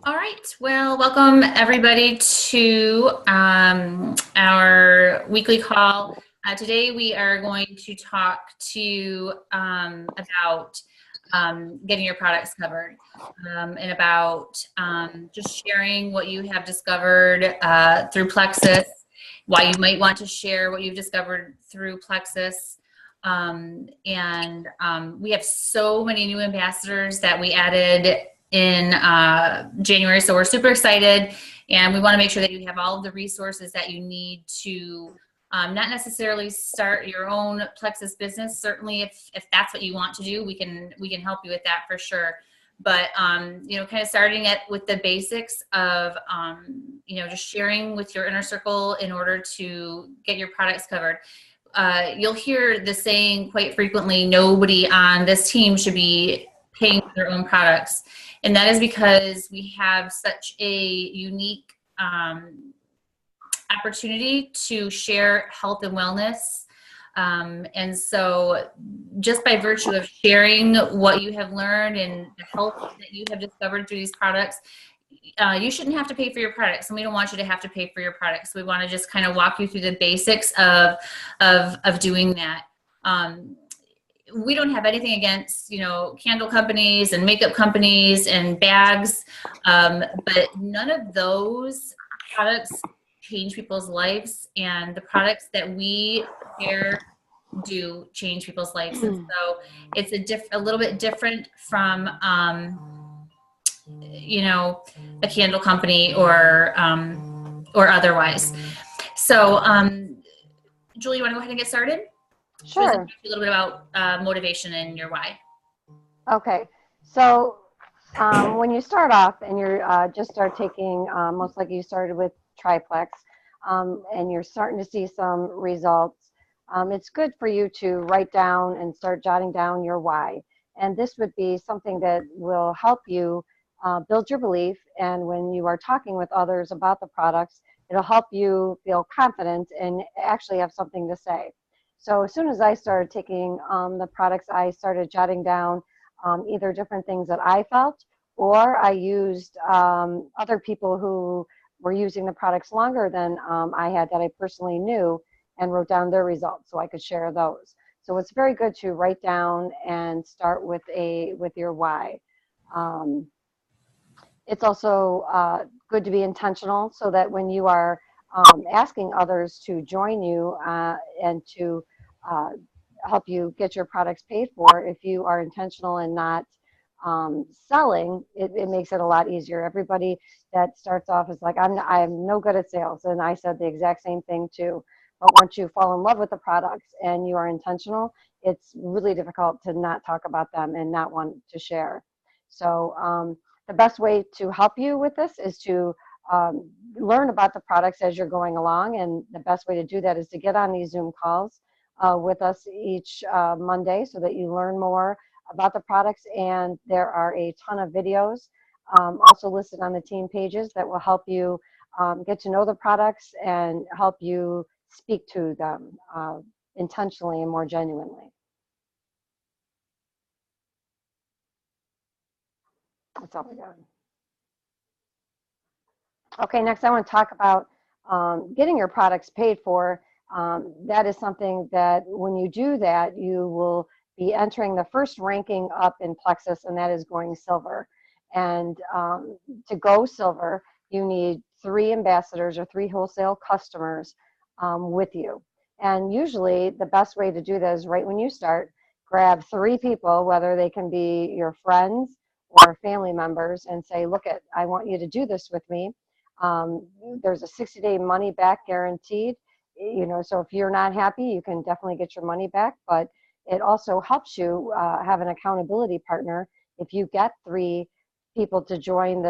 All right, well, welcome everybody to our weekly call. Today we are going to talk to you about getting your products covered and about just sharing what you have discovered through Plexus, why you might want to share what you've discovered through Plexus. We have so many new ambassadors that we added in January, so we're super excited, and we want to make sure that you have all of the resources that you need to not necessarily start your own Plexus business. Certainly, if that's what you want to do, we can help you with that for sure. But you know, kind of starting with the basics of you know, just sharing with your inner circle in order to get your products covered. You'll hear the saying quite frequently, nobody on this team should be paying for their own products. And that is because we have such a unique opportunity to share health and wellness. And so just by virtue of sharing what you have learned and the health that you have discovered through these products, you shouldn't have to pay for your products, and we don't want you to have to pay for your products. We want to just kind of walk you through the basics of doing that. We don't have anything against, you know, candle companies and makeup companies and bags, but none of those products change people's lives, and the products that we share do change people's lives. And so it's a little bit different from you know, a candle company or otherwise. So Julie, you want to go ahead and get started? Sure. A little bit about motivation and your why. Okay. So when you start off and you're just start taking, most likely you started with triplex, and you're starting to see some results, it's good for you to write down and start jotting down your why. And this would be something that will help you build your belief. And when you are talking with others about the products, it'll help you feel confident and actually have something to say. So as soon as I started taking the products, I started jotting down either different things that I felt, or I used other people who were using the products longer than I had that I personally knew, and wrote down their results so I could share those. So it's very good to write down and start with your why. It's also good to be intentional, so that when you are asking others to join you and to help you get your products paid for, if you are intentional and not selling, it makes it a lot easier. Everybody that starts off is like, I'm no good at sales, and I said the exact same thing too. But once you fall in love with the products and you are intentional, it's really difficult to not talk about them and not want to share. So the best way to help you with this is to learn about the products as you're going along, and the best way to do that is to get on these Zoom calls with us each Monday, so that you learn more about the products. And there are a ton of videos also listed on the team pages that will help you get to know the products and help you speak to them intentionally and more genuinely. That's all I got. Okay, next I want to talk about getting your products paid for. That is something that when you do that, you will be entering the first ranking up in Plexus, and that is going silver. And to go silver, you need 3 ambassadors or 3 wholesale customers with you. And usually the best way to do that is right when you start, grab 3 people, whether they can be your friends or family members, and say, look, I want you to do this with me. There's a 60-day money back guaranteed. You know, so if you're not happy, you can definitely get your money back, but it also helps you have an accountability partner if you get 3 people to join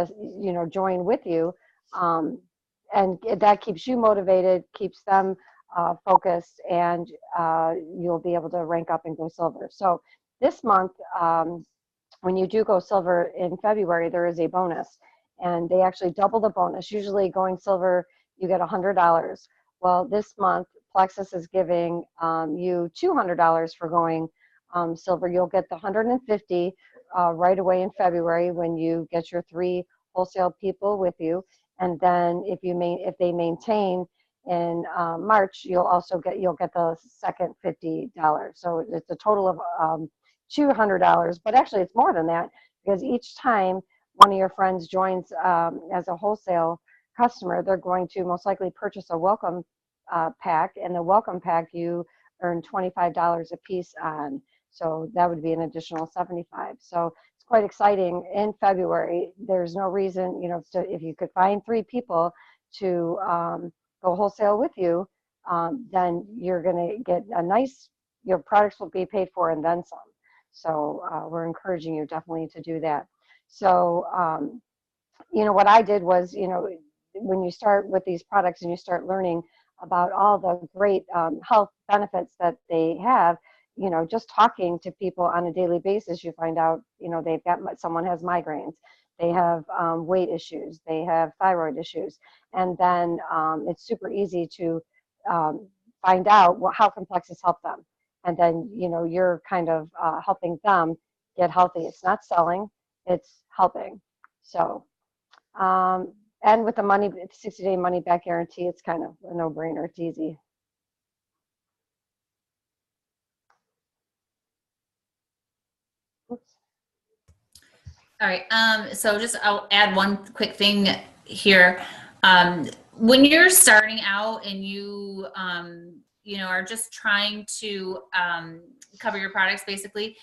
join with you, and that keeps you motivated, keeps them focused, and you'll be able to rank up and go silver. So this month, when you do go silver in February, there is a bonus, and they actually double the bonus. Usually going silver, you get $100. Well, this month, Plexus is giving you $200 for going silver. You'll get the $150 right away in February when you get your 3 wholesale people with you. And then if they maintain in March, you'll get the second $50. So it's a total of $200, but actually it's more than that, because each time one of your friends joins as a wholesale customer, they're going to most likely purchase a welcome pack, and the welcome pack you earn $25 a piece on. So that would be an additional $75. So it's quite exciting in February. There's no reason, if you could find 3 people to go wholesale with you, then you're going to get your products will be paid for and then some. So we're encouraging you definitely to do that. So, what I did was, when you start with these products and you start learning about all the great health benefits that they have, just talking to people on a daily basis, you find out, someone has migraines, they have weight issues, they have thyroid issues, and then it's super easy to find out how complexes help them. And then, you're kind of helping them get healthy. It's not selling, it's helping. So, and with the 60-day money back guarantee, it's kind of a no-brainer. It's easy. Oops. All right. So I'll add one quick thing here. When you're starting out and you are just trying to cover your products, basically,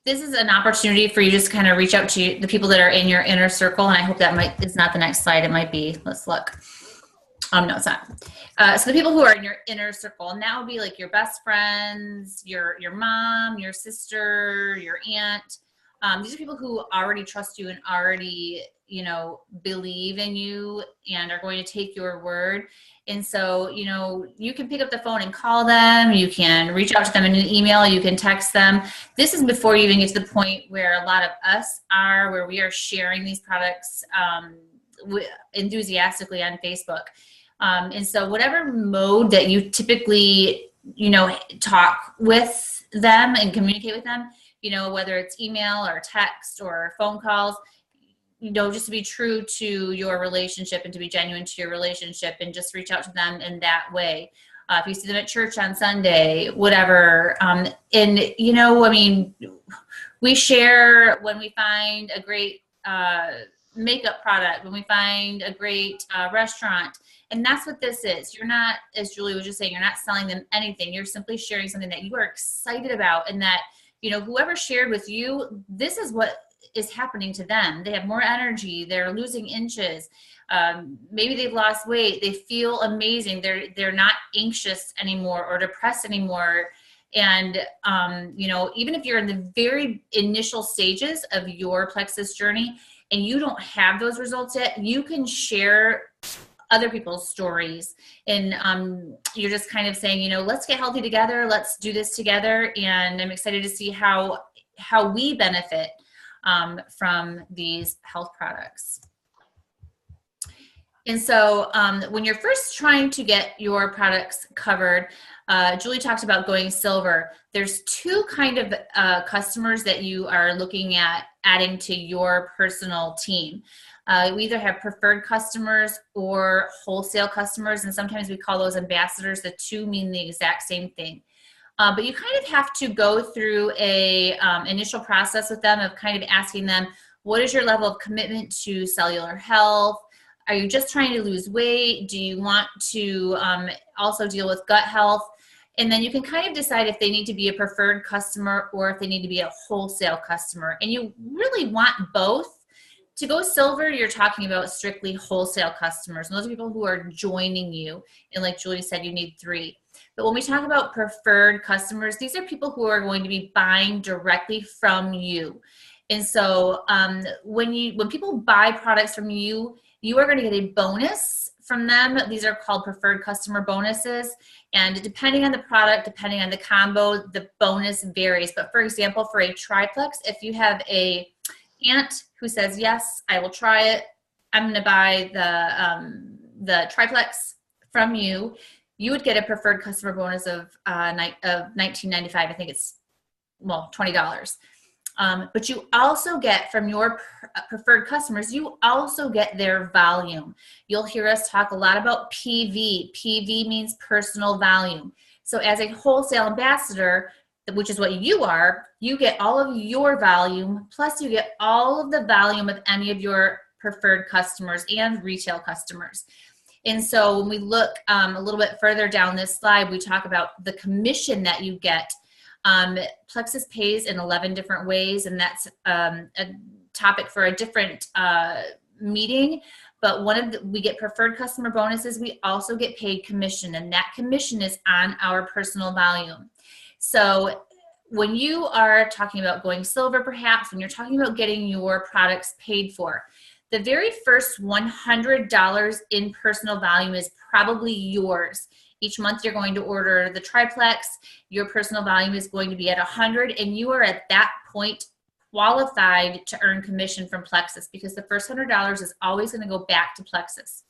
this is an opportunity for you just kind of reach out to the people that are in your inner circle. And I hope that is not the next slide. It might be. Let's look. No, it's not. So the people who are in your inner circle, and that would be like your best friends, your mom, your sister, your aunt. These are people who already trust you and already, believe in you and are going to take your word. And so, you can pick up the phone and call them. You can reach out to them in an email. You can text them. This is before you even get to the point where a lot of us are, where we are sharing these products enthusiastically on Facebook. And so whatever mode that you typically, talk with them and communicate with them, whether it's email or text or phone calls, just to be true to your relationship and to be genuine to your relationship and just reach out to them in that way. If you see them at church on Sunday, whatever. We share when we find a great makeup product, when we find a great restaurant. And that's what this is. You're not, as Julie was just saying, you're not selling them anything. You're simply sharing something that you are excited about, and that, whoever shared with you, this is what is happening to them. They have more energy. They're losing inches. Maybe they've lost weight. They feel amazing. They're not anxious anymore or depressed anymore. And, even if you're in the very initial stages of your plexus journey and you don't have those results yet, you can share other people's stories. And you're just kind of saying, let's get healthy together. Let's do this together. And I'm excited to see how we benefit from these health products. And so when you're first trying to get your products covered, Julie talked about going silver. There's 2 kind of customers that you are looking at adding to your personal team. We either have preferred customers or wholesale customers, and sometimes we call those ambassadors. The 2 mean the exact same thing. But you kind of have to go through a initial process with them of kind of asking them, what is your level of commitment to cellular health? Are you just trying to lose weight? Do you want to also deal with gut health? And then you can kind of decide if they need to be a preferred customer or if they need to be a wholesale customer. And you really want both. To go silver, you're talking about strictly wholesale customers. And those are people who are joining you. And like Julie said, you need 3. But when we talk about preferred customers, these are people who are going to be buying directly from you. And so when people buy products from you, you are going to get a bonus from them. These are called preferred customer bonuses. And depending on the product, depending on the combo, the bonus varies. But for example, for a triplex, if you have a aunt who says, yes, I will try it, I'm going to buy the triplex from you, you would get a preferred customer bonus of $19.95. I think it's well, $20. But you also get from your preferred customers, you also get their volume. You'll hear us talk a lot about PV. PV means personal volume. So as a wholesale ambassador, which is what you are, you get all of your volume, plus you get all of the volume of any of your preferred customers and retail customers. And so when we look a little bit further down this slide, we talk about the commission that you get. Plexus pays in 11 different ways, and that's a topic for a different meeting. But we get preferred customer bonuses. We also get paid commission, and that commission is on our personal volume. So when you are talking about going silver, perhaps, when you're talking about getting your products paid for, the very first $100 in personal volume is probably yours. Each month you're going to order the triplex, your personal volume is going to be at 100, and you are at that point qualified to earn commission from Plexus, because the first $100 is always going to go back to Plexus.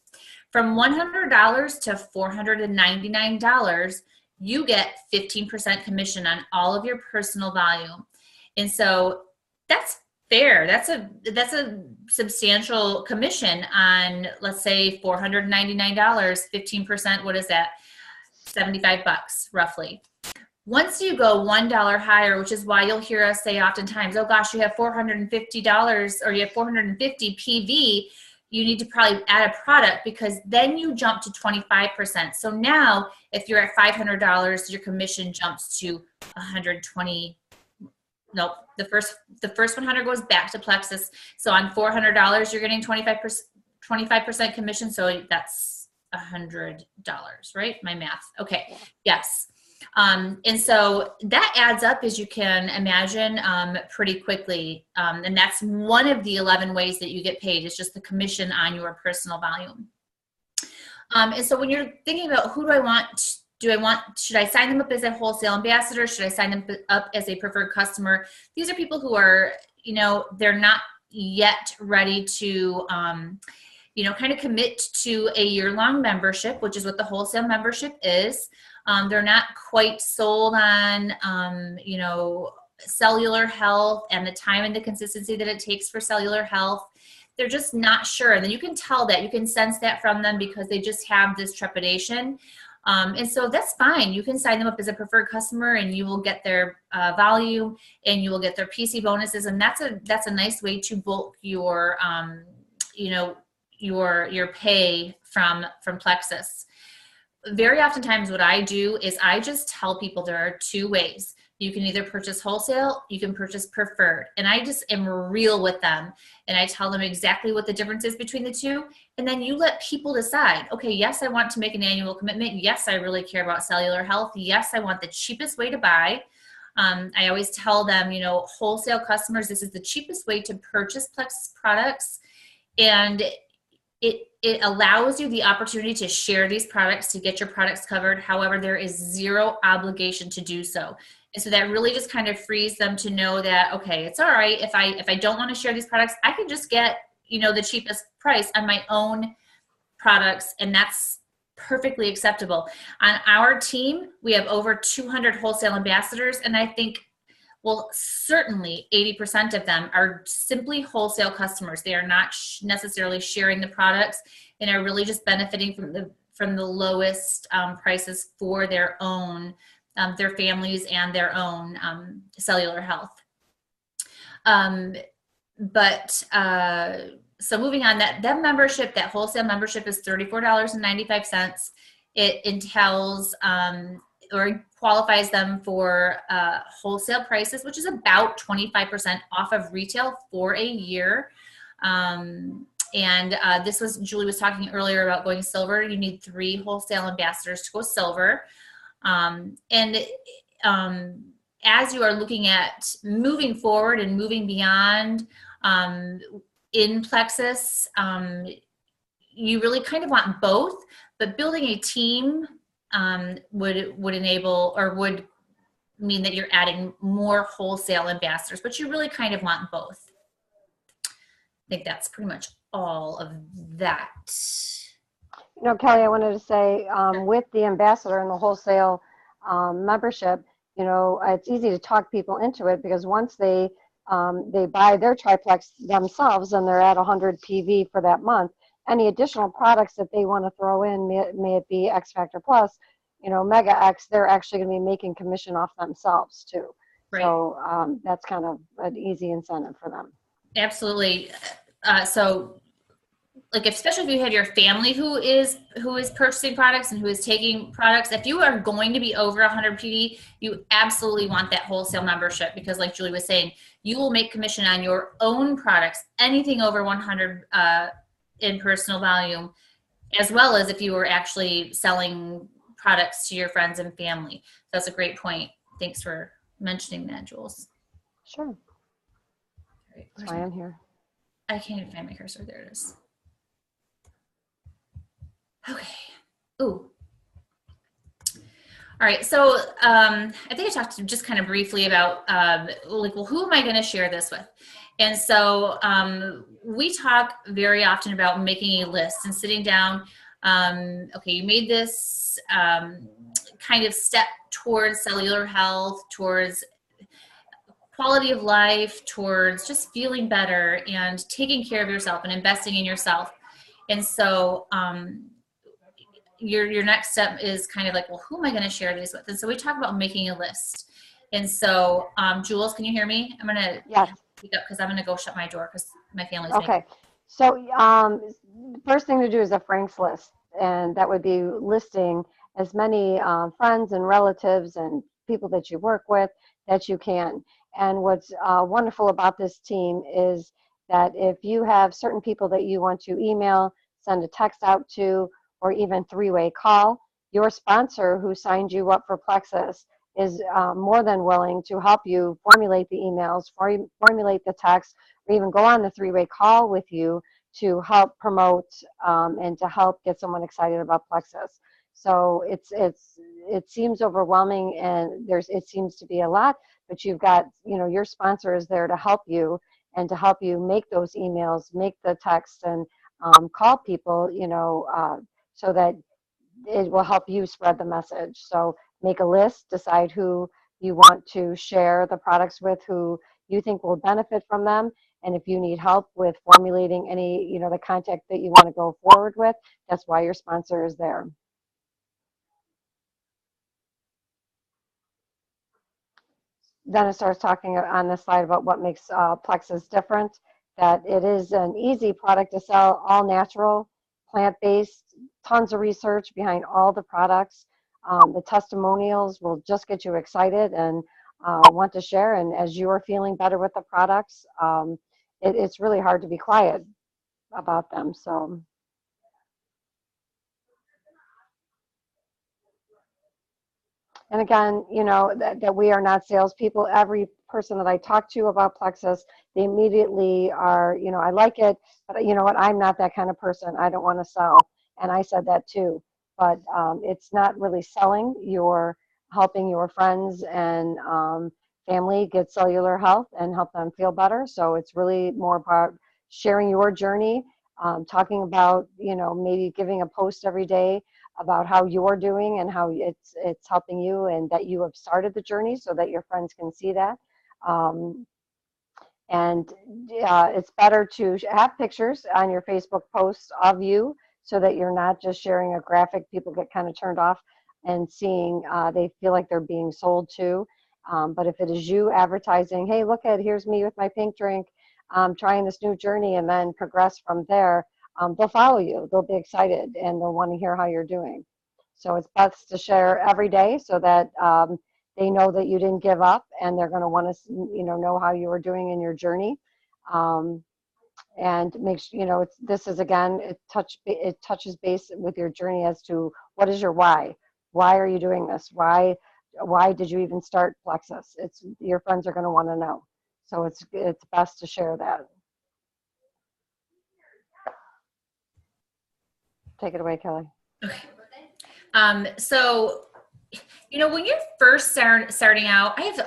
From $100 to $499, you get 15% commission on all of your personal volume. And so that's fair. That's a substantial commission on, let's say, $499, 15%, what is that? $75 roughly. Once you go $1 higher, which is why you'll hear us say oftentimes, oh gosh, you have $450 or you have 450 PV, you need to probably add a product, because then you jump to 25%. So now if you're at $500, your commission jumps to 120. Nope, the first 100 goes back to Plexus. So on $400, you're getting 25% commission. So that's $100, right? My math. Okay. Yes. And so that adds up, as you can imagine, pretty quickly. And that's one of the 11 ways that you get paid, is just the commission on your personal volume. And so when you're thinking about who should I sign them up as a wholesale ambassador? Should I sign them up as a preferred customer? These are people who are, they're not yet ready to, kind of commit to a year-long membership, which is what the wholesale membership is. They're not quite sold on, cellular health and the time and the consistency that it takes for cellular health. They're just not sure. And then you can tell that, you can sense that from them, because they just have this trepidation. And so that's fine. You can sign them up as a preferred customer, and you will get their volume, and you will get their PC bonuses. And that's a nice way to bulk your, your pay from Plexus. Very oftentimes what I do is I just tell people there are two ways. You can either purchase wholesale, you can purchase preferred. And I just am real with them. And I tell them exactly what the difference is between the two. And then you let people decide, okay, yes, I want to make an annual commitment. Yes, I really care about cellular health. Yes, I want the cheapest way to buy. I always tell them, wholesale customers, this is the cheapest way to purchase Plexus products. And it allows you the opportunity to share these products, to get your products covered. However, there is zero obligation to do so. And so that really just kind of frees them to know that, okay, it's all right. If I don't want to share these products, I can just get, the cheapest price on my own products. And that's perfectly acceptable. On our team, we have over 200 wholesale ambassadors. And I think, well, certainly 80% of them are simply wholesale customers. They are not necessarily sharing the products, and are really just benefiting from the lowest prices for their own, their families and their own cellular health. So moving on, that membership, that wholesale membership is $34.95. It entails or qualifies them for wholesale prices, which is about 25% off of retail for a year. This was, Julie was talking earlier about going silver. You need 3 wholesale ambassadors to go silver. As you are looking at moving forward and moving beyond in Plexus, you really kind of want both, but building a team would enable, or would mean that you're adding more wholesale ambassadors, but you really kind of want both. I think that's pretty much all of that. Kelli, I wanted to say, with the ambassador and the wholesale membership, you know, it's easy to talk people into it, because once they buy their triplex themselves and they're at 100 PV for that month, any additional products that they want to throw in, may it be X Factor Plus, you know, Mega X, they're actually going to be making commission off themselves too. Right. So that's kind of an easy incentive for them. Absolutely. So like, especially if you had your family who is purchasing products and who is taking products, if you are going to be over 100 PD, you absolutely want that wholesale membership, because like Julie was saying, you will make commission on your own products, anything over 100 in personal volume, as well as if you were actually selling products to your friends and family. That's a great point. Thanks for mentioning that, Jules. Sure. Right, that's why I'm here. I can't even find my cursor. There it is. Okay. Ooh. All right. So I think I talked just kind of briefly about like, well, who am I going to share this with? And so we talk very often about making a list and sitting down. Okay, you made this kind of step towards cellular health, towards quality of life, towards just feeling better and taking care of yourself and investing in yourself. And so your next step is kind of like, well, who am I going to share these with? And so we talk about making a list. And so, Jules, can you hear me? I'm going to speak up because I'm going to go shut my door because my family's okay. So first thing to do is a Frank's list, and that would be listing as many friends and relatives and people that you work with that you can. And what's wonderful about this team is that if you have certain people that you want to email, send a text out to, or even three-way call, your sponsor who signed you up for Plexus is more than willing to help you formulate the emails, formulate the text, or even go on the three-way call with you to help promote and to help get someone excited about Plexus. So it seems overwhelming, and it seems to be a lot, but you've got, you know, your sponsor is there to help you and to help you make those emails, make the text, and call people, you know, so that it will help you spread the message. So make a list, decide who you want to share the products with, who you think will benefit from them. And if you need help with formulating any, you know, the contact that you want to go forward with, that's why your sponsor is there. Then it starts talking on this slide about what makes Plexus different, that it is an easy product to sell, all natural, plant-based, tons of research behind all the products. The testimonials will just get you excited and want to share. And as you are feeling better with the products, it's really hard to be quiet about them. So. And again, you know, that we are not salespeople. Every person that I talk to about Plexus, they immediately are, you know, I like it, but you know what, I'm not that kind of person. I don't want to sell. And I said that too. But it's not really selling. You're helping your friends and family get cellular health and help them feel better. So it's really more about sharing your journey, talking about, you know, maybe giving a post every day about how you're doing and how it's helping you, and that you have started the journey so that your friends can see that. And it's better to have pictures on your Facebook posts of you so that you're not just sharing a graphic. People get kind of turned off and seeing, they feel like they're being sold to. But if it is you advertising, hey, look at, here's me with my pink drink, trying this new journey, and then progress from there, they'll follow you. They'll be excited and they'll want to hear how you're doing. So it's best to share every day so that they know that you didn't give up, and they're going to want to, you know how you are doing in your journey. And make sure, you know, this is, again, it touches base with your journey as to what is your why. Why are you doing this? Why did you even start Plexus? Your friends are going to want to know. So it's best to share that. Take it away, Kelly. Okay. So, you know, when you're first starting out, I have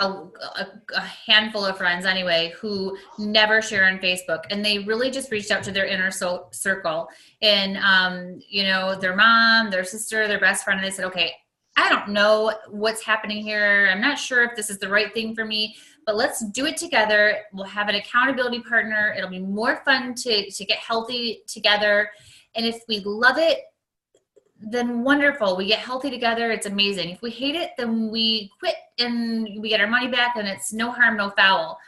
a handful of friends anyway who never share on Facebook, and they really just reached out to their inner circle, and you know, their mom, their sister, their best friend, and they said, okay, I don't know what's happening here. I'm not sure if this is the right thing for me, but let's do it together. We'll have an accountability partner. It'll be more fun to get healthy together. And if we love it, then wonderful. We get healthy together. It's amazing. If we hate it, then we quit and we get our money back, and it's no harm, no foul.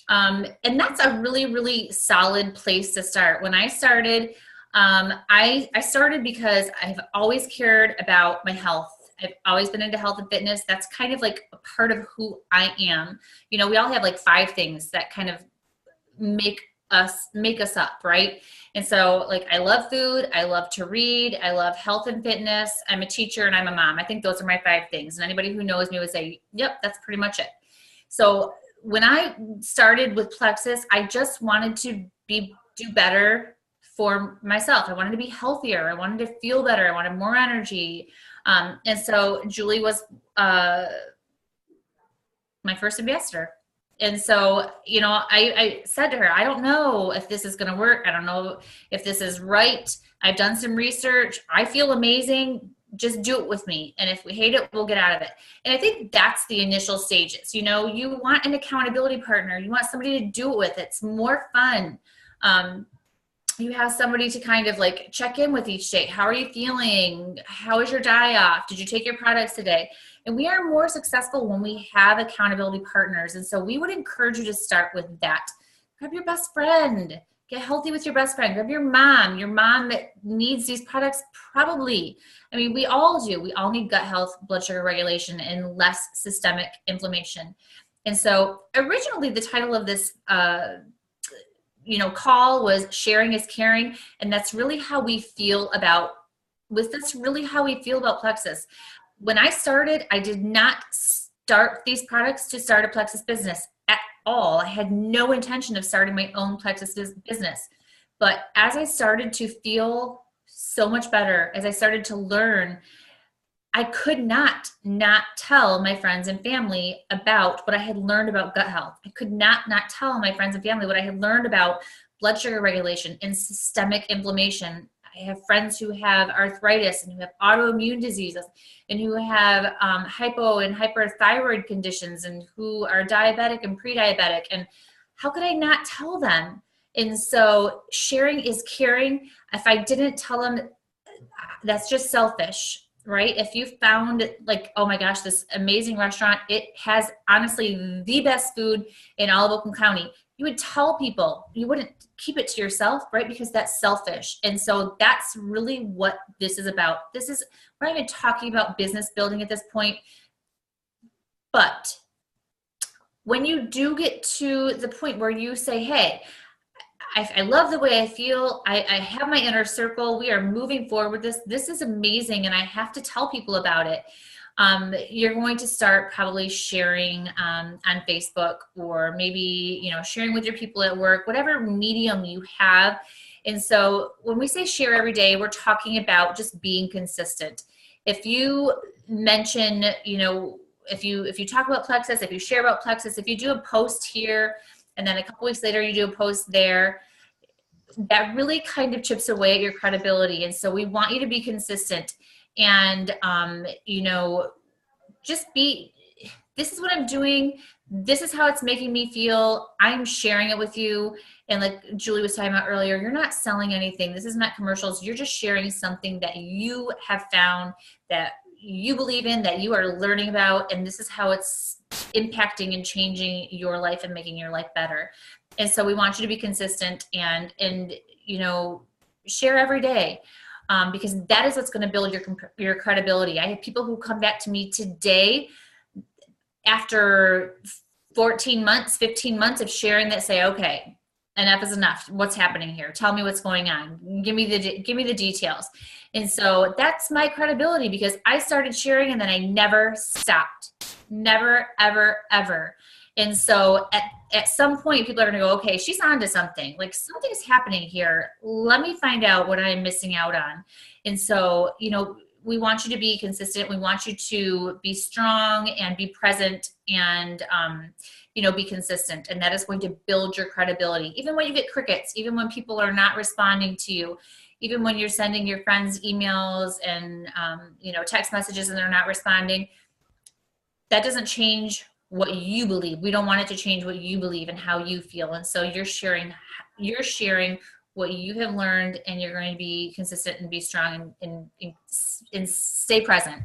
And that's a really, really solid place to start. When I started, I started because I've always cared about my health. I've always been into health and fitness. That's kind of like a part of who I am. You know, we all have like 5 things that kind of make us up, right? And so like, I love food, I love to read, I love health and fitness, I'm a teacher, and I'm a mom. I think those are my 5 things. And anybody who knows me would say, yep, that's pretty much it. So when I started with Plexus, I just wanted to do better for myself. I wanted to be healthier. I wanted to feel better. I wanted more energy. And so Julie was my first ambassador. And so, you know, I said to her, I don't know if this is going to work. I don't know if this is right. I've done some research. I feel amazing. Just do it with me. And if we hate it, we'll get out of it. And I think that's the initial stages. You know, you want an accountability partner. You want somebody to do it with. It's more fun. You have somebody to kind of like check in with each day. How are you feeling? How is your die-off? Did you take your products today? And we are more successful when we have accountability partners. And so we would encourage you to start with that. Grab your best friend. Get healthy with your best friend. Grab your mom that needs these products probably. I mean, we all do. We all need gut health, blood sugar regulation, and less systemic inflammation. And so originally the title of this call was Sharing is Caring. And that's really how we feel about Plexus. When I started, I did not start these products to start a Plexus business at all. I had no intention of starting my own Plexus business. But as I started to feel so much better, as I started to learn, I could not tell my friends and family about what I had learned about gut health. I could not tell my friends and family what I had learned about blood sugar regulation and systemic inflammation. I have friends who have arthritis and who have autoimmune diseases and who have hypo and hyperthyroid conditions and who are diabetic and pre-diabetic. And how could I not tell them? And so sharing is caring. If I didn't tell them, that's just selfish. Right? If you found like, oh my gosh, this amazing restaurant, it has honestly the best food in all of Oakland County, you would tell people. You wouldn't keep it to yourself, right? Because that's selfish. And so that's really what this is about. We're not even talking about business building at this point. But when you do get to the point where you say, hey, I love the way I feel. I have my inner circle. We are moving forward with this. This is amazing, and I have to tell people about it. You're going to start probably sharing on Facebook, or maybe sharing with your people at work, whatever medium you have. And so when we say share every day, we're talking about just being consistent. If you mention, if you talk about Plexus, if you share about Plexus, if you do a post here, and then a couple weeks later you do a post there, that really kind of chips away at your credibility. And so we want you to be consistent and, just this is what I'm doing. This is how it's making me feel. I'm sharing it with you. And like Julie was talking about earlier, you're not selling anything. This is not commercials. You're just sharing something that you have found, that you believe in, that you are learning about. And this is how it's impacting and changing your life and making your life better. And so we want you to be consistent and share every day, because that is what's going to build your credibility. I have people who come back to me today after 14 months, 15 months of sharing that say, okay, enough is enough. What's happening here? Tell me what's going on. Give me the details. And so that's my credibility, because I started sharing and then I never stopped. Never, ever, ever. And so at some point, people are going to go, okay, she's on to something. Like, something's happening here. Let me find out what I'm missing out on. And so, we want you to be consistent. We want you to be strong and be present and, be consistent. And that is going to build your credibility. Even when you get crickets, even when people are not responding to you, even when you're sending your friends emails and, you know, text messages and they're not responding, that doesn't change what you believe. We don't want it to change what you believe and how you feel. And so you're sharing what you have learned, and you're going to be consistent and be strong and stay present.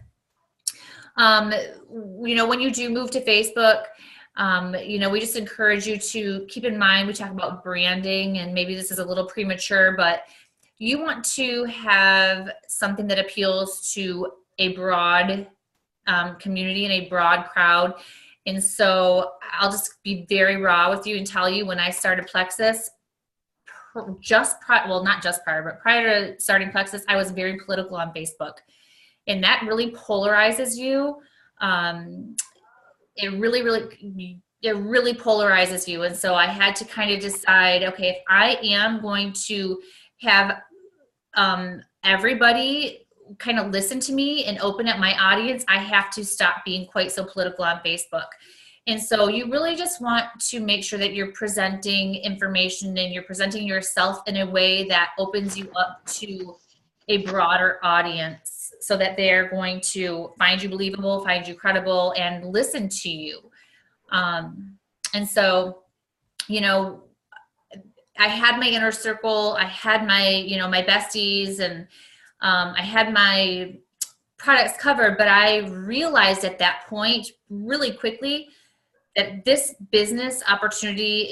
You know, when you do move to Facebook, you know, we just encourage you to keep in mind, we talk about branding, and maybe this is a little premature, but you want to have something that appeals to a broad community and a broad crowd. And so I'll just be very raw with you and tell you, when I started Plexus, not just prior, but prior to starting Plexus, I was very political on Facebook. And that really polarizes you. It really polarizes you. And so I had to kind of decide, okay, if I am going to have everybody kind of listen to me and open up my audience, I have to stop being quite so political on Facebook. And so you really just want to make sure that you're presenting information and you're presenting yourself in a way that opens you up to a broader audience, so that they're going to find you believable, find you credible, and listen to you. And so, you know, I had my inner circle, I had my, you know, my besties, and I had my products covered, but I realized at that point really quickly that this business opportunity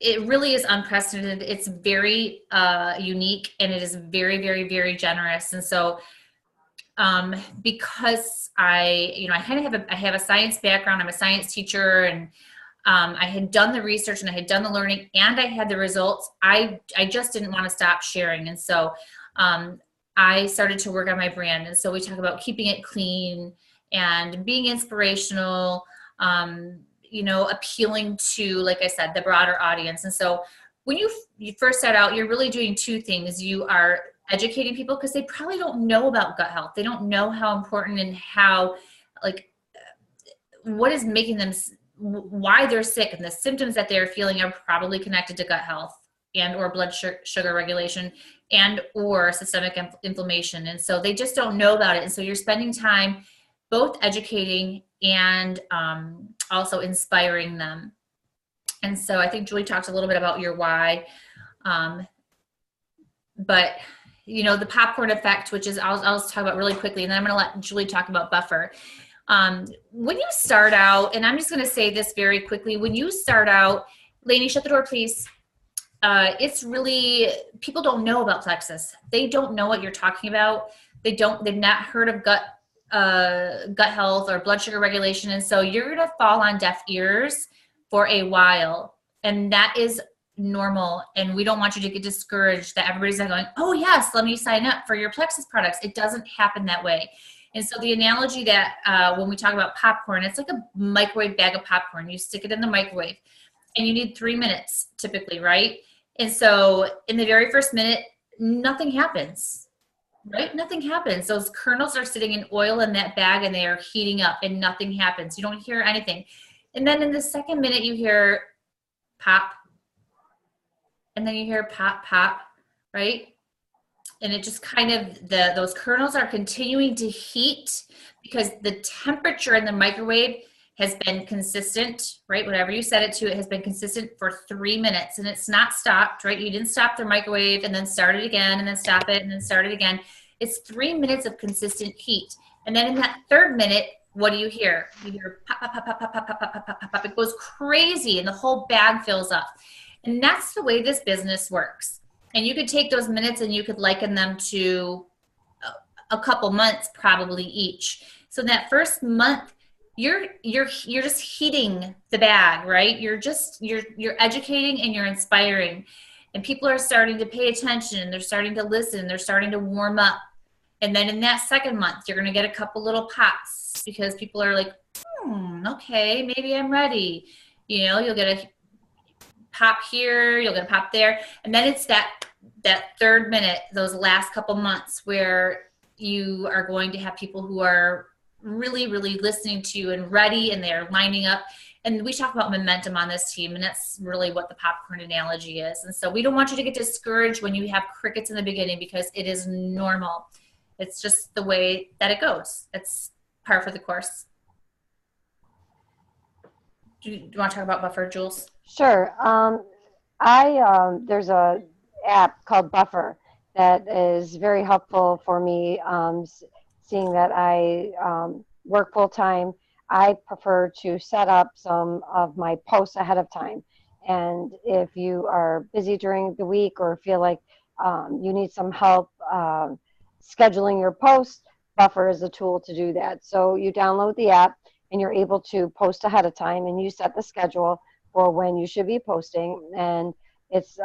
it really is unprecedented. It's very unique, and it is very, very, very generous. And so because I have a science background, I'm a science teacher, and I had done the research and I had done the learning and I had the results, I just didn't want to stop sharing. And so I started to work on my brand. And so we talk about keeping it clean and being inspirational, you know, appealing to, like I said, the broader audience. And so when you first start out, you're really doing two things. You are educating people, because they probably don't know about gut health. They don't know how important and how, like, what is making them, why they're sick, and the symptoms that they're feeling are probably connected to gut health and or blood sugar regulation and or systemic inflammation. And so they just don't know about it. And so you're spending time both educating and also inspiring them. And so I think Julie talked a little bit about your why, but you know, the popcorn effect, which is I'll talk about really quickly, and then I'm going to let Julie talk about buffer. When you start out, and I'm just going to say this very quickly, when you start out, Lainey, shut the door, please. It's really, people don't know about Plexus. They don't know what you're talking about. They've not heard of gut health or blood sugar regulation. And so you're going to fall on deaf ears for a while. And that is normal. And we don't want you to get discouraged that everybody's not going, oh yes, let me sign up for your Plexus products. It doesn't happen that way. And so the analogy that when we talk about popcorn, it's like a microwave bag of popcorn. You stick it in the microwave and you need 3 minutes typically, right? And so in the very first minute, nothing happens, right? Nothing happens. Those kernels are sitting in oil in that bag and they are heating up and nothing happens. You don't hear anything. And then in the second minute, you hear pop. And then you hear pop, pop, right? And it just kind of, those kernels are continuing to heat because the temperature in the microwave has been consistent, right? Whatever you set it to, it has been consistent for 3 minutes and it's not stopped, right? You didn't stop the microwave and then start it again and then stop it and then start it again. It's 3 minutes of consistent heat. And then in that third minute, what do you hear? You hear pop, pop, pop, pop, pop, pop, pop, pop, pop, pop, pop. It goes crazy and the whole bag fills up. And that's the way this business works. And you could take those minutes and you could liken them to a couple months probably each. So in that first month, you're just heating the bag, right? You're educating and you're inspiring. And people are starting to pay attention and they're starting to listen, they're starting to warm up. And then in that second month, you're gonna get a couple little pops because people are like, okay, maybe I'm ready. You know, you'll get a pop here, you'll get a pop there. And then it's that third minute, those last couple months where you are going to have people who are really, really listening to you and ready and they're lining up. And we talk about momentum on this team, and that's really what the popcorn analogy is. And so we don't want you to get discouraged when you have crickets in the beginning, because it is normal. It's just the way that it goes. It's par for the course. Do you want to talk about Buffer, Jules? Sure. There's a app called Buffer that is very helpful for me, seeing that I work full time. I prefer to set up some of my posts ahead of time. And if you are busy during the week or feel like you need some help scheduling your posts, Buffer is a tool to do that. So you download the app and you're able to post ahead of time, and you set the schedule for when you should be posting. And it's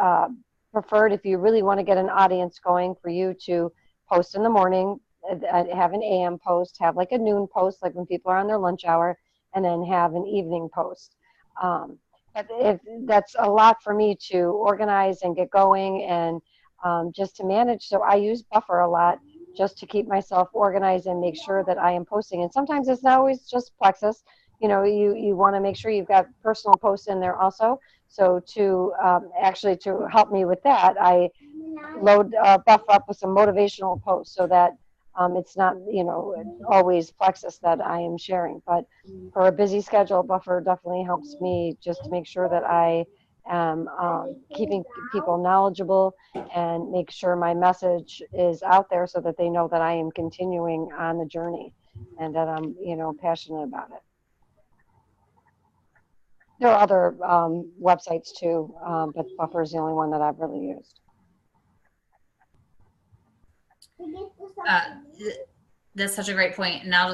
preferred, if you really want to get an audience going, for you to post in the morning, have an AM post, have like a noon post, like when people are on their lunch hour, and then have an evening post. But if that's a lot for me to organize and get going, and just to manage. So I use Buffer a lot just to keep myself organized and make sure that I am posting. And sometimes it's not always just Plexus. You know, you want to make sure you've got personal posts in there also. So to actually to help me with that, I load Buffer up with some motivational posts so that it's not, you know, always Plexus that I am sharing. But for a busy schedule, Buffer definitely helps me just to make sure that I am keeping people knowledgeable and make sure my message is out there so that they know that I am continuing on the journey and that I'm, you know, passionate about it. There are other websites too, but Buffer is the only one that I've really used. That's such a great point. And I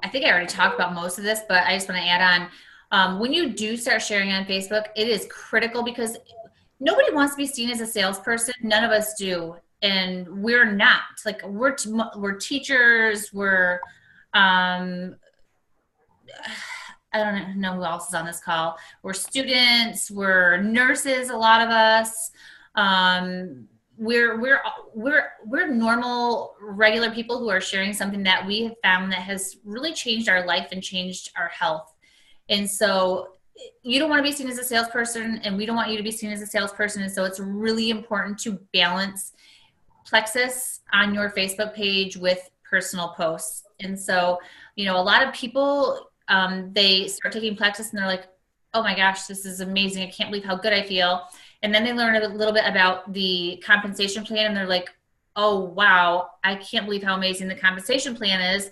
think I already talked about most of this, but I just want to add on, when you do start sharing on Facebook, it is critical, because nobody wants to be seen as a salesperson. None of us do. And we're not. Like, we're teachers, we're, I don't know who else is on this call. We're students, we're nurses, a lot of us. We're normal, regular people who are sharing something that we have found that has really changed our life and changed our health. And so you don't want to be seen as a salesperson, and we don't want you to be seen as a salesperson. And so it's really important to balance Plexus on your Facebook page with personal posts. And so, you know, a lot of people, they start taking Plexus and they're like, oh my gosh, this is amazing. I can't believe how good I feel. And then they learn a little bit about the compensation plan, and they're like, oh, wow, I can't believe how amazing the compensation plan is.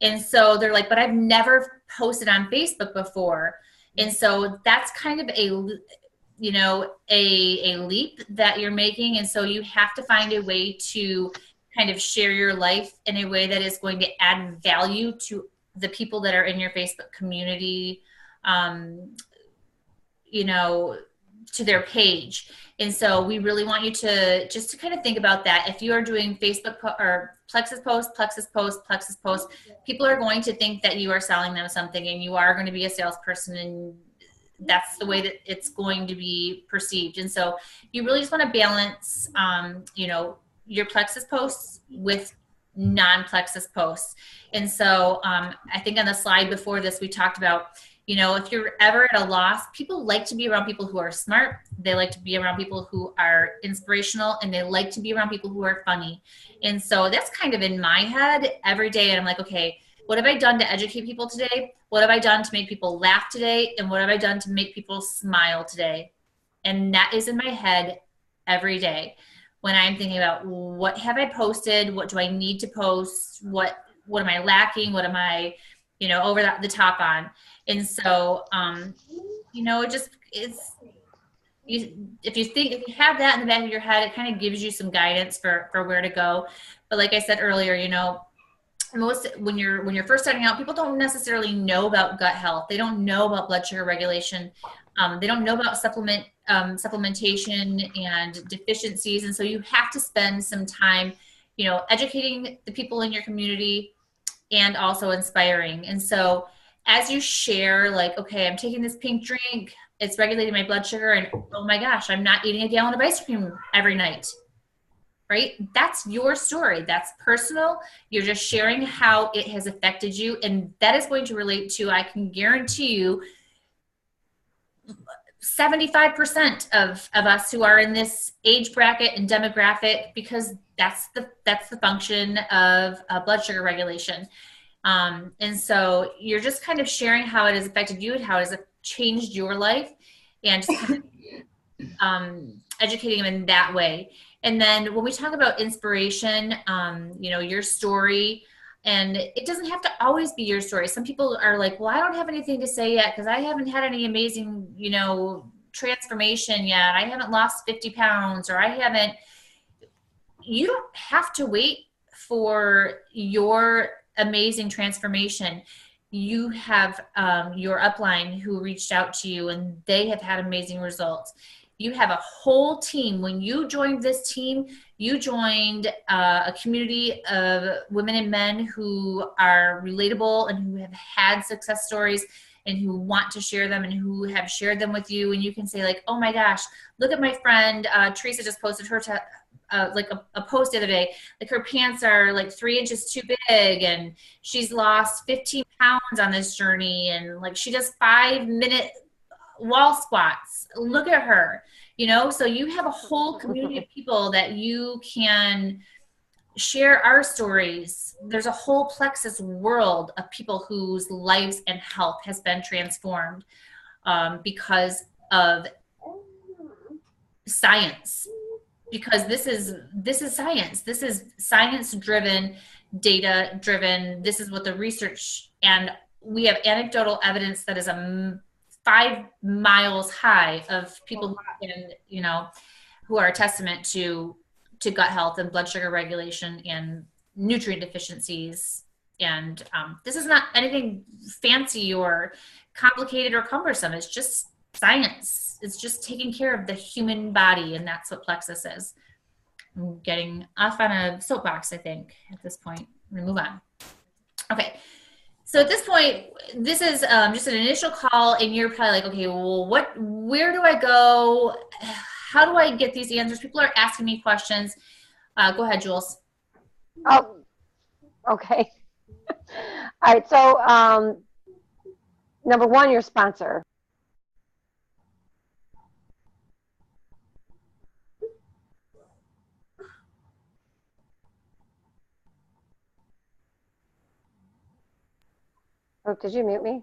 And so they're like, but I've never posted on Facebook before. And so that's kind of a leap that you're making. And so you have to find a way to kind of share your life in a way that is going to add value to the people that are in your Facebook community, to their page. And so we really want you to just to kind of think about that. If you are doing Facebook or Plexus post, people are going to think that you are selling them something, and you are going to be a salesperson, and that's the way that it's going to be perceived. And so you really just want to balance, your Plexus posts with non-Plexus posts. And so I think on the slide before this, we talked about, if you're ever at a loss, people like to be around people who are smart. They like to be around people who are inspirational, and they like to be around people who are funny. And so that's kind of in my head every day. And I'm like, okay, what have I done to educate people today? What have I done to make people laugh today? And what have I done to make people smile today? And that is in my head every day when I'm thinking about, what have I posted? What do I need to post? What am I lacking? What am I, over the top on? And so, if you have that in the back of your head, it kind of gives you some guidance for where to go. But like I said earlier, when you're first starting out, people don't necessarily know about gut health. They don't know about blood sugar regulation. They don't know about supplementation and deficiencies. And so you have to spend some time, educating the people in your community and also inspiring. And so as you share, like, okay, I'm taking this pink drink, it's regulating my blood sugar, and oh my gosh, I'm not eating a gallon of ice cream every night, right? That's your story. That's personal. You're just sharing how it has affected you. And that is going to relate to, I can guarantee you, 75% of us who are in this age bracket and demographic, because that's the function of blood sugar regulation. And so you're just kind of sharing how it has affected you and how it has changed your life, and just kind of educating them in that way. And then when we talk about inspiration, you know, your story, and it doesn't have to always be your story. Some people are like, well, I don't have anything to say yet because I haven't had any amazing, you know, transformation yet. I haven't lost 50 pounds, or I haven't. You don't have to wait for your amazing transformation. You have your upline who reached out to you and they have had amazing results. You have a whole team. When you joined this team, you joined a community of women and men who are relatable and who have had success stories and who want to share them and who have shared them with you. And you can say like, oh my gosh, look at my friend, Teresa just posted her like a post the other day, like her pants are like 3 inches too big and she's lost 15 pounds on this journey, and like she does 5-minute wall squats. Look at her, you know. So you have a whole community of people that you can share our stories. There's a whole plexus world of people whose lives and health has been transformed because of science. Because this is science. This is science driven, data driven. This is what the research, and we have anecdotal evidence that is 5 miles high of people who can, you know, who are a testament to gut health and blood sugar regulation and nutrient deficiencies. And this is not anything fancy or complicated or cumbersome. It's just science. It's just taking care of the human body, and that's what Plexus is. I'm getting off on a soapbox, I think, at this point. I'm gonna move on. Okay. So at this point, this is just an initial call, and you're probably like, okay, well, where do I go? How do I get these answers? People are asking me questions. Go ahead, Jules. Oh, okay. All right. So number one, your sponsor. Oh, did you mute me?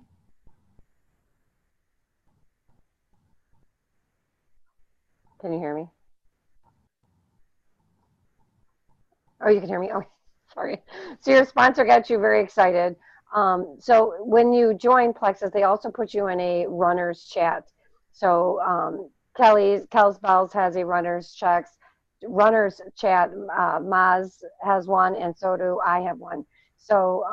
Can you hear me? Oh, you can hear me? Oh, sorry. So your sponsor got you very excited. So when you join Plexus, they also put you in a runner's chat. So Kel's Bells has a runner's chat. Maz has one, and so do I have one. So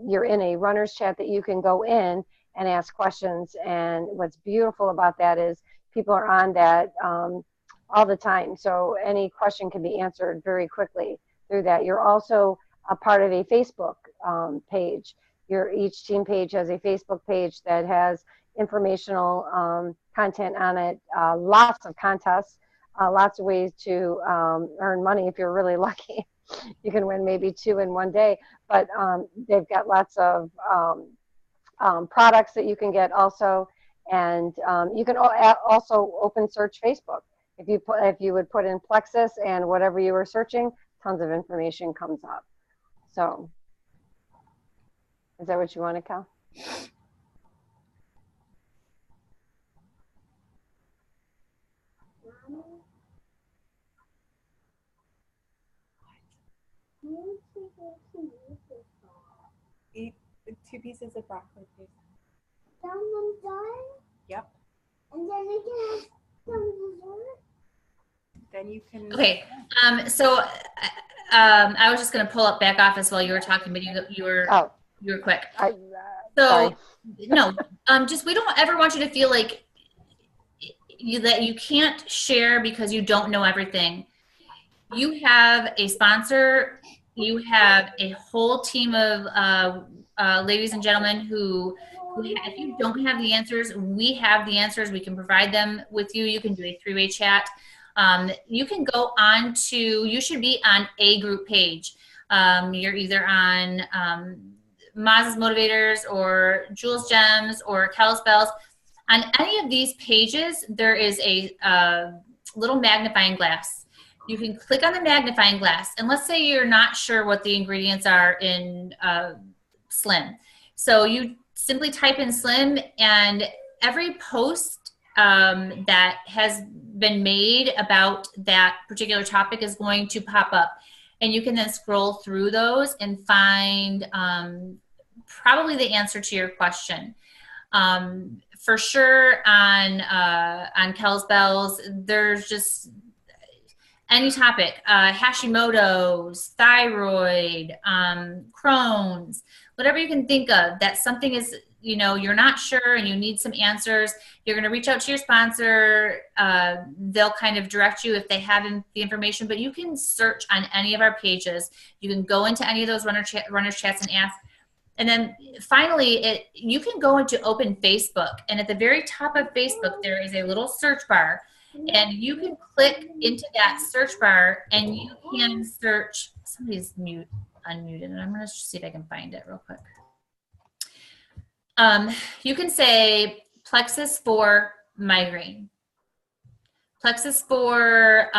you're in a runner's chat that you can go in and ask questions. And what's beautiful about that is people are on that all the time. So any question can be answered very quickly through that. You're also a part of a Facebook page. Each team page has a Facebook page that has informational content on it, lots of contests, lots of ways to earn money if you're really lucky. You can win maybe 2 in one day, but they've got lots of products that you can get also, and you can also open search Facebook. If you would put in Plexus and whatever you were searching, tons of information comes up. So, is that what you wanted, Cal? Eat 2 pieces of broccoli, please. Down them done? Yep. And then you can have some dessert? Then you can. Okay. So I was just going to pull up back office while you were talking, but you were quick. Sorry. No, just we don't ever want you to feel like that you can't share because you don't know everything. You have a sponsor. You have a whole team of ladies and gentlemen who if you don't have the answers, we have the answers. We can provide them with you. You can do a 3-way chat. You can go on to, you should be on a group page. You're either on Maz's Motivators or Jules Gems or Kel's Bells. On any of these pages, there is a little magnifying glass. You can click on the magnifying glass, and let's say you're not sure what the ingredients are in Slim. So you simply type in Slim, and every post that has been made about that particular topic is going to pop up. And you can then scroll through those and find probably the answer to your question. For sure on Kel's Bells, there's just any topic, Hashimoto's, thyroid, Crohn's, whatever you can think of, that something is, you know, you're not sure and you need some answers, you're going to reach out to your sponsor. They'll kind of direct you if they have the information, but you can search on any of our pages. You can go into any of those runners chats and ask. And then finally, you can go into open Facebook, and at the very top of Facebook, there is a little search bar, and you can click into that search bar and you can search, somebody's unmuted, and I'm going to see if I can find it real quick. You can say plexus for migraine, plexus for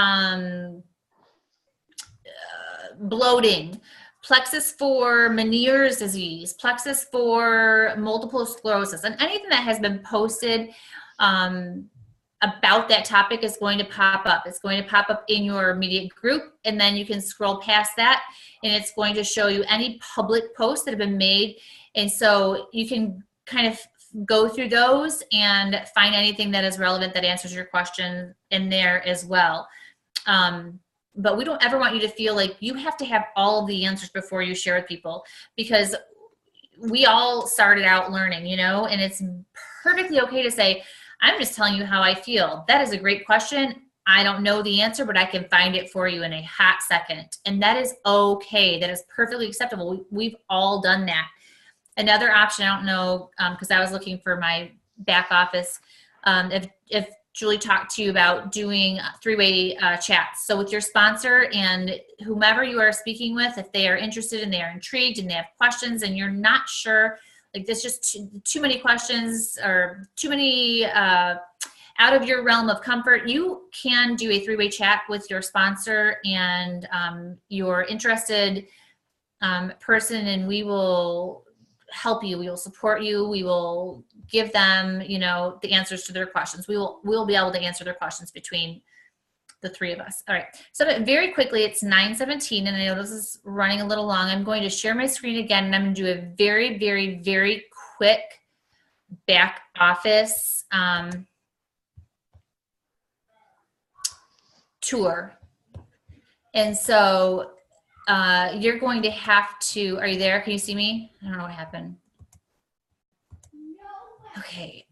bloating, plexus for Meniere's disease, plexus for multiple sclerosis, and anything that has been posted about that topic is going to pop up. It's going to pop up in your immediate group, and then you can scroll past that, and it's going to show you any public posts that have been made. And so you can kind of go through those and find anything that is relevant that answers your question in there as well. But we don't ever want you to feel like you have to have all of the answers before you share with people, because we all started out learning, you know, and it's perfectly okay to say, I'm just telling you how I feel. That is a great question. I don't know the answer, but I can find it for you in a hot second. And that is okay. That is perfectly acceptable. We've all done that. Another option, I don't know, because I was looking for my back office, if Julie talked to you about doing three-way chats. So with your sponsor and whomever you are speaking with, if they are interested and they are intrigued and they have questions and you're not sure, like there's just too many questions or too many out of your realm of comfort, you can do a three-way chat with your sponsor and your interested person, and we will help you. We will support you. We will give them, you know, the answers to their questions. We'll be able to answer their questions between the three of us. All right. So very quickly, it's 9:17, and I know this is running a little long. I'm going to share my screen again, and I'm going to do a very, very, very quick back office tour. And so you're going to have to, are you there? Can you see me? I don't know what happened. Okay.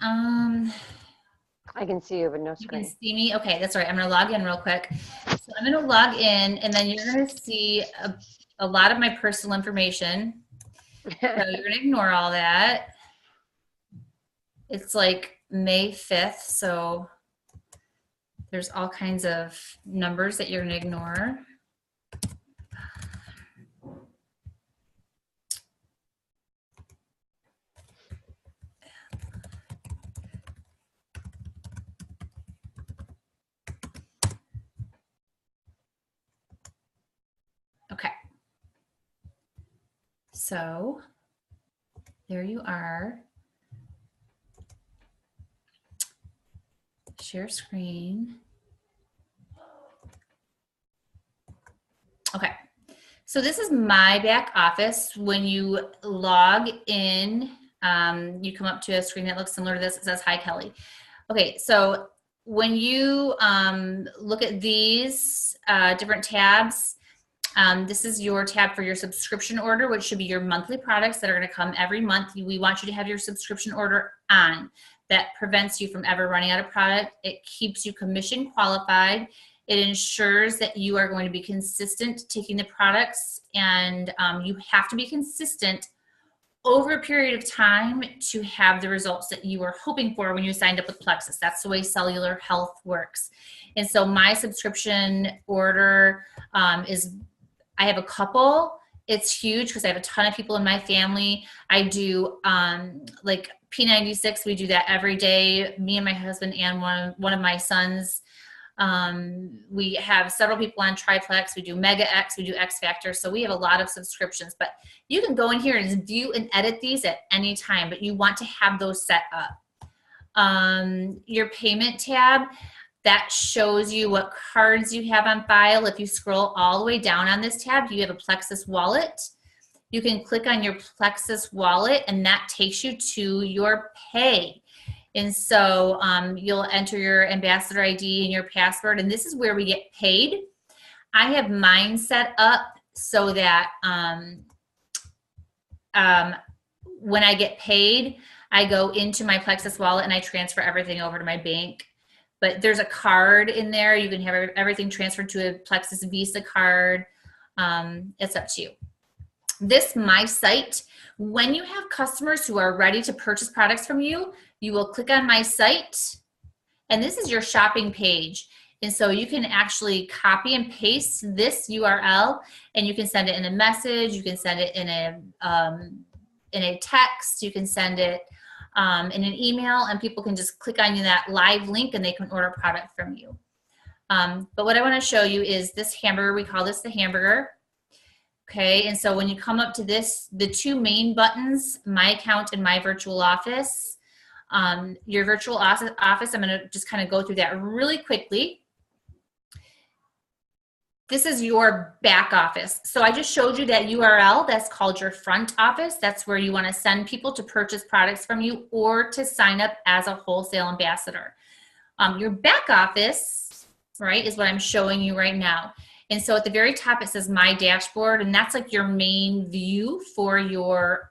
I can see you, but no screen. You can see me? Okay, that's all right. I'm going to log in real quick. So I'm going to log in, and then you're going to see a lot of my personal information. So you're going to ignore all that. It's like May 5th, so there's all kinds of numbers that you're going to ignore. Okay. So there you are. Share screen. Okay. So this is my back office. When you log in, you come up to a screen that looks similar to this. It says, "Hi, Kelly." Okay. So when you look at these different tabs, this is your tab for your subscription order, which should be your monthly products that are going to come every month. We want you to have your subscription order on. That prevents you from ever running out of product. It keeps you commission qualified. It ensures that you are going to be consistent taking the products, and you have to be consistent over a period of time to have the results that you were hoping for when you signed up with Plexus. That's the way cellular health works. And so my subscription order is, I have a couple. It's huge because I have a ton of people in my family. I do like P96, we do that every day. Me and my husband and one of my sons. We have several people on Triplex. We do Mega X, we do X Factor. So we have a lot of subscriptions, but you can go in here and view and edit these at any time, but you want to have those set up. Your payment tab, that shows you what cards you have on file. If you scroll all the way down on this tab, you have a Plexus wallet. You can click on your Plexus wallet and that takes you to your pay. And so you'll enter your ambassador ID and your password, and this is where we get paid. I have mine set up so that when I get paid, I go into my Plexus wallet and I transfer everything over to my bank. But there's a card in there. You can have everything transferred to a Plexus Visa card. It's up to you. This My Site, when you have customers who are ready to purchase products from you, you will click on My Site, and this is your shopping page. And so you can actually copy and paste this URL, and you can send it in a message, you can send it in a text, you can send it in an email, and people can just click on that live link and they can order product from you. But what I want to show you is this hamburger. We call this the hamburger. Okay, and so when you come up to this, the two main buttons, My Account and My Virtual Office. Your virtual office, I'm going to just kind of go through that really quickly. This is your back office. So I just showed you that URL that's called your front office. That's where you want to send people to purchase products from you or to sign up as a wholesale ambassador. Your back office, right, is what I'm showing you right now. And so at the very top, it says My Dashboard, and that's like your main view for your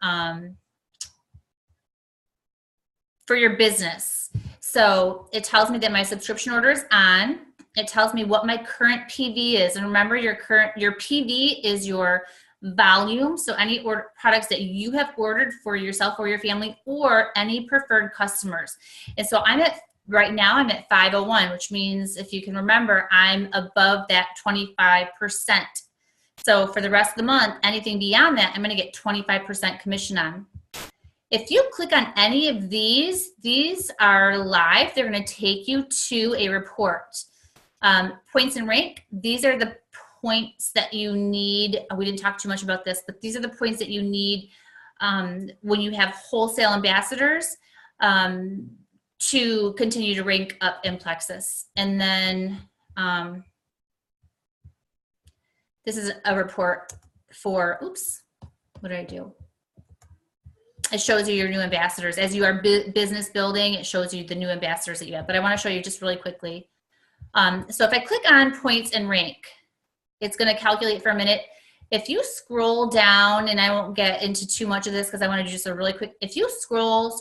business. So it tells me that my subscription order is on. It tells me what my current PV is. And remember, your PV is your volume. So any products that you have ordered for yourself or your family or any preferred customers. And so right now I'm at 501, which means if you can remember, I'm above that 25%. So for the rest of the month, anything beyond that, I'm going to get 25% commission on. If you click on any of these are live. They're going to take you to a report. Points and rank, these are the points that you need. We didn't talk too much about this, but these are the points that you need when you have wholesale ambassadors to continue to rank up in Plexus. And then this is a report for, oops, what did I do? It shows you your new ambassadors. As you are business building, it shows you the new ambassadors that you have. But I want to show you just really quickly. So if I click on points and rank, it's going to calculate for a minute. If you scroll down, and I won't get into too much of this because I want to do just a really quick, if you scroll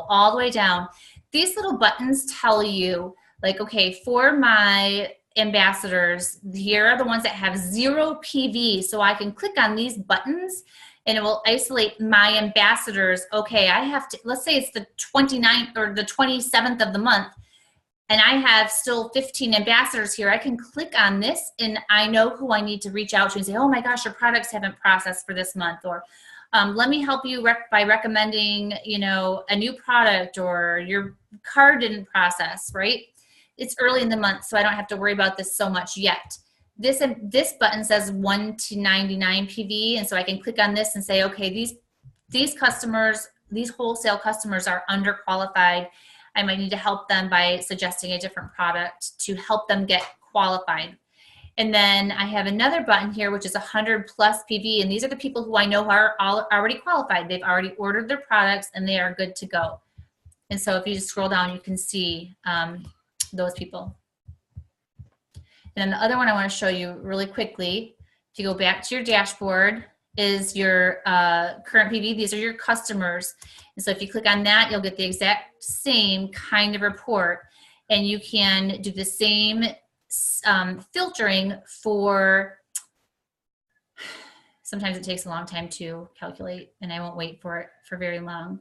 all the way down, these little buttons tell you, like, okay, for my ambassadors, here are the ones that have 0 PV. So I can click on these buttons and it will isolate my ambassadors. Okay, I have to, let's say it's the 29th or the 27th of the month, and I have still 15 ambassadors here. I can click on this and I know who I need to reach out to and say, oh my gosh, your products haven't processed for this month, or let me help you by recommending, you know, a new product, or your card didn't process, right? It's early in the month, so I don't have to worry about this so much yet. This button says 1 to 99 PV, and so I can click on this and say, okay, these customers, these wholesale customers are underqualified. I might need to help them by suggesting a different product to help them get qualified. And then I have another button here, which is 100 plus PV, and these are the people who I know are already qualified. They've already ordered their products and they are good to go. And so if you just scroll down, you can see those people. And then the other one I want to show you really quickly, if you go back to your dashboard, is your current PV. These are your customers. And so if you click on that, you'll get the exact same kind of report. And you can do the same filtering for, sometimes it takes a long time to calculate, and I won't wait for it for very long.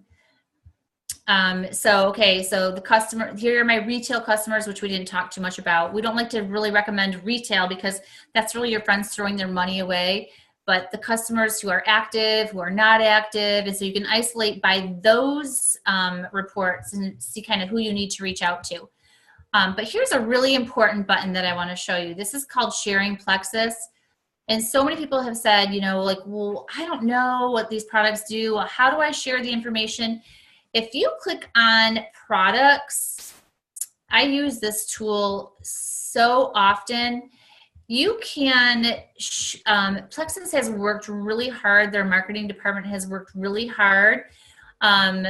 So the customer, here are my retail customers, which we didn't talk too much about. We don't like to really recommend retail because that's really your friends throwing their money away. but the customers who are active, who are not active, and so you can isolate by those reports and see kind of who you need to reach out to. But here's a really important button that I want to show you. This is called Sharing Plexus. And so many people have said, you know, like, well, I don't know what these products do. How do I share the information? If you click on products, I use this tool so often. You can, Plexus has worked really hard. Their marketing department has worked really hard on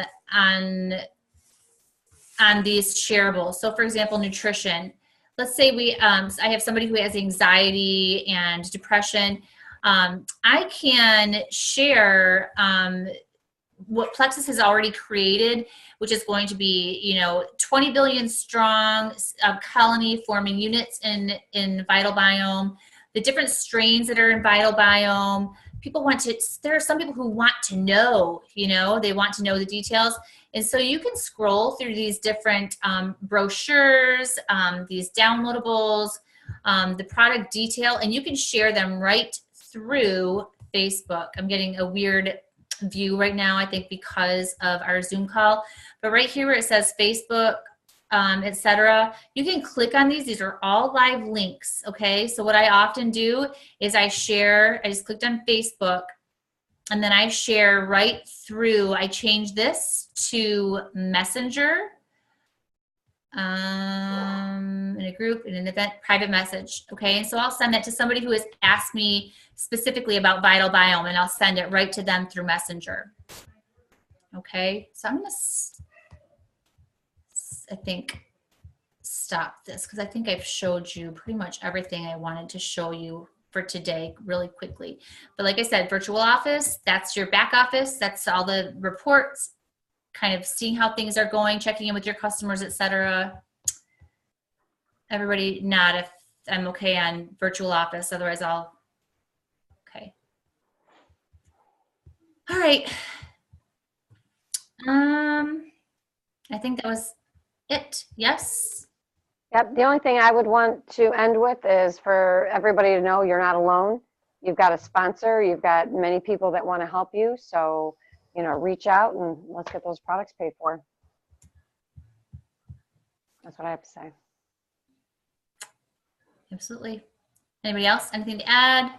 these shareables. So for example, nutrition. Let's say I have somebody who has anxiety and depression. I can share what Plexus has already created, which is going to be, you know, 20 billion strong colony forming units in Vital Biome, the different strains that are in Vital Biome. There are some people who want to know, you know, they want to know the details. And so you can scroll through these different brochures, these downloadables, the product detail, and you can share them right through Facebook. I'm getting a weird view right now, I think because of our Zoom call. But right here where it says Facebook, etc., you can click on these. These are all live links, okay? So what I often do is I just clicked on Facebook, and then I share right through. I change this to Messenger, in a group, in an event, private message, okay? And so I'll send that to somebody who has asked me specifically about Vital Biome, and I'll send it right to them through Messenger, okay? So I'm gonna, I think, stop this because I think I've showed you pretty much everything I wanted to show you for today really quickly. But like I said, virtual office, that's your back office. That's all the reports, kind of seeing how things are going, checking in with your customers, etc. Everybody nod if I'm okay on virtual office, otherwise okay. All right. I think that was it. Yes? Yep, the only thing I would want to end with is for everybody to know you're not alone. You've got a sponsor, you've got many people that want to help you. So, you know, reach out and let's get those products paid for. That's what I have to say. Absolutely. Anybody else? Anything to add?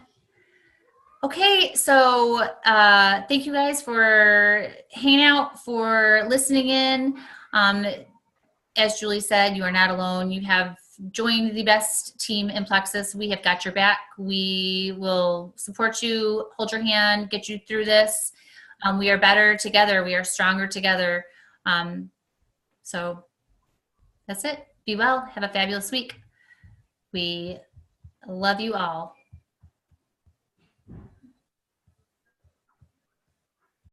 Okay, so thank you guys for hanging out, for listening in. As Julie said, you are not alone. You have joined the best team in Plexus. We have got your back. We will support you, hold your hand, get you through this. We are better together. We are stronger together. So that's it. Be well. Have a fabulous week. We love you all.